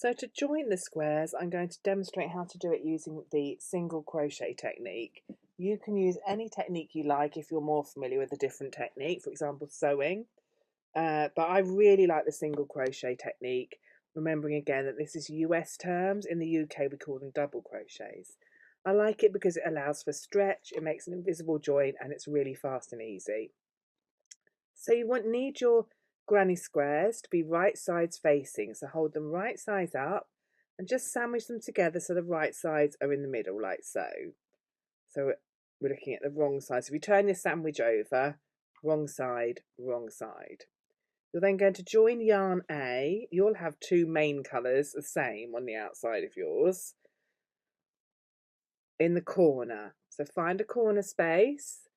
So to join the squares, I'm going to demonstrate how to do it using the single crochet technique. You can use any technique you like if you're more familiar with a different technique, for example, sewing. But I really like the single crochet technique, remembering again that this is US terms. In the UK, we call them double crochets. I like it because it allows for stretch, it makes an invisible join, and it's really fast and easy. So you need your granny squares to be right sides facing. So hold them right sides up and just sandwich them together so the right sides are in the middle, like so. So we're looking at the wrong side. So if you turn your sandwich over, wrong side, wrong side. You're then going to join yarn A. You'll have two main colours, the same on the outside of yours, in the corner. So find a corner space.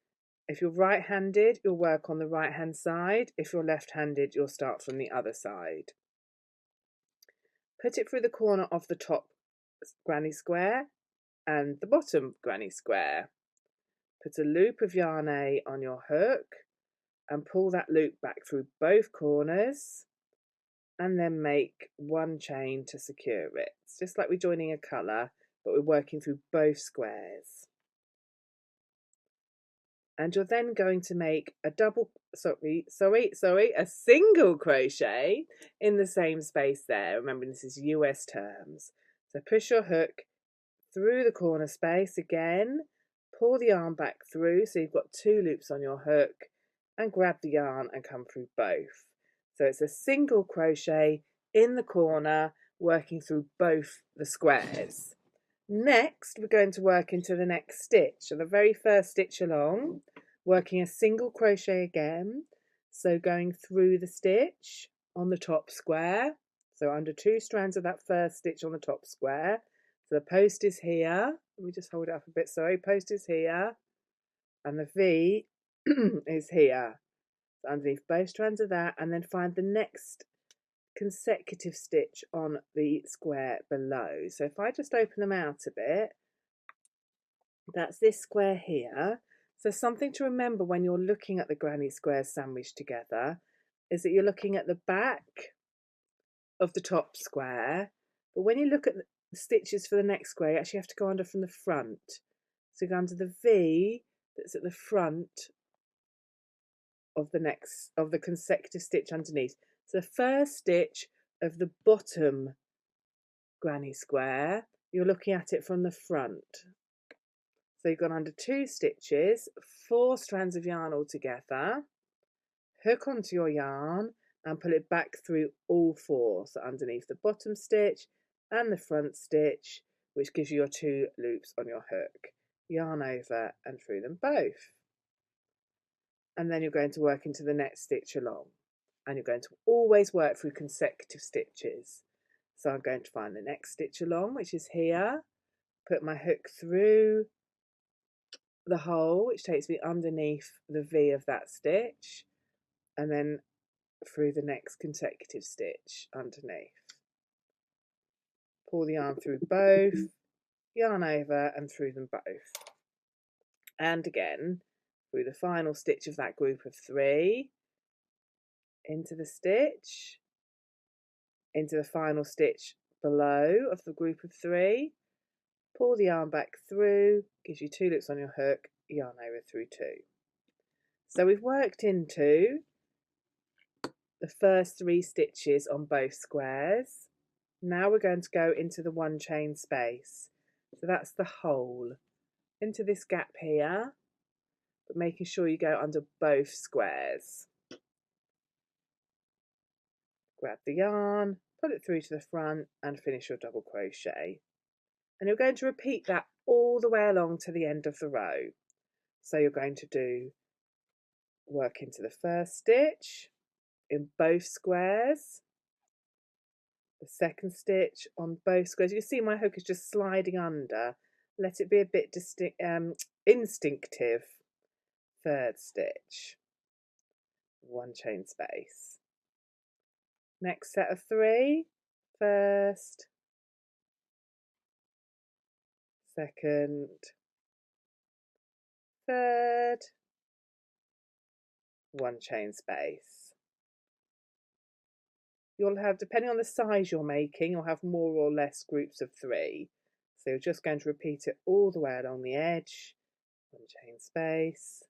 If you're right-handed, you'll work on the right-hand side. If you're left-handed, you'll start from the other side. Put it through the corner of the top granny square and the bottom granny square. Put a loop of yarn A on your hook and pull that loop back through both corners and then make one chain to secure it. It's just like we're joining a colour, but we're working through both squares. And you're then going to make a a single crochet in the same space there. Remember, this is US terms. So push your hook through the corner space again, pull the yarn back through so you've got two loops on your hook, and grab the yarn and come through both. So it's a single crochet in the corner, working through both the squares. Next, we're going to work into the next stitch. So the very first stitch along, working a single crochet again. So going through the stitch on the top square. So under two strands of that first stitch on the top square. So the post is here. Let me just hold it up a bit. Sorry, post is here. And the V is here. So underneath both strands of that, and then find the next consecutive stitch on the square below. So if I just open them out a bit, that's this square here. So something to remember when you're looking at the granny squares sandwiched together is that you're looking at the back of the top square, but when you look at the stitches for the next square, you actually have to go under from the front. So you go under the V that's at the front of the consecutive stitch underneath. So the first stitch of the bottom granny square, you're looking at it from the front. So you've gone under two stitches, 4 strands of yarn all together, hook onto your yarn and pull it back through all 4. So underneath the bottom stitch and the front stitch, which gives you your 2 loops on your hook. Yarn over and through them both. And then you're going to work into the next stitch along. And you're going to always work through consecutive stitches. So I'm going to find the next stitch along, which is here, put my hook through the hole, which takes me underneath the V of that stitch, and then through the next consecutive stitch underneath. Pull the yarn through both, yarn over and through them both. And again, through the final stitch of that group of 3, into the stitch, into the final stitch below of the group of 3, pull the yarn back through, gives you 2 loops on your hook, yarn over through 2. So we've worked into the first 3 stitches on both squares. Now we're going to go into the one chain space. So that's the hole into this gap here, but making sure you go under both squares. Grab the yarn, pull it through to the front and finish your double crochet. And you're going to repeat that all the way along to the end of the row. So you're going to do work into the first stitch in both squares, the second stitch on both squares. You can see my hook is just sliding under. Let it be a bit instinctive. Third stitch, one chain space. Next set of 3, first, second, third, one chain space. you'll have, depending on the size you're making, you'll have more or less groups of 3. So you're just going to repeat it all the way along the edge, 1 chain space,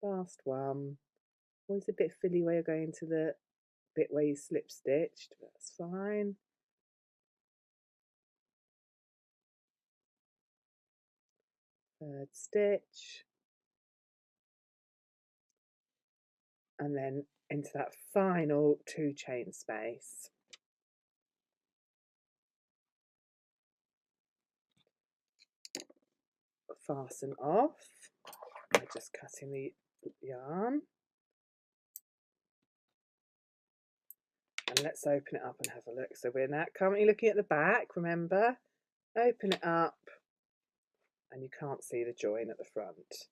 last one. Always a bit fiddly where you're going to the bit where you slip stitched, but that's fine. Third stitch, and then into that final 2 chain space. Fasten off by just cutting the yarn. And let's open it up and have a look. So we're now currently looking at the back, remember? Open it up and you can't see the join at the front.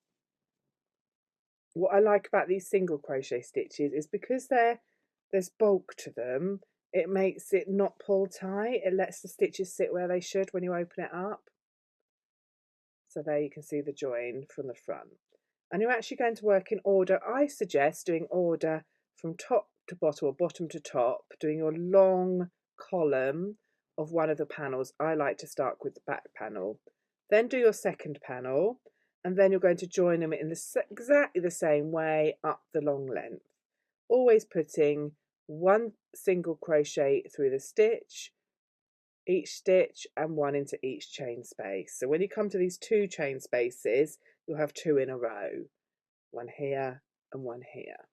What I like about these single crochet stitches is because there's bulk to them, it makes it not pull tight. It lets the stitches sit where they should when you open it up. So there you can see the join from the front. And you're actually going to work in order. I suggest doing order from top to bottom or bottom to top, doing your long column of one of the panels. I like to start with the back panel. Then do your second panel, and then you're going to join them in exactly the same way up the long length. Always putting 1 single crochet through the stitch, each stitch, and 1 into each chain space. So when you come to these 2 chain spaces, you'll have 2 in a row, 1 here and 1 here.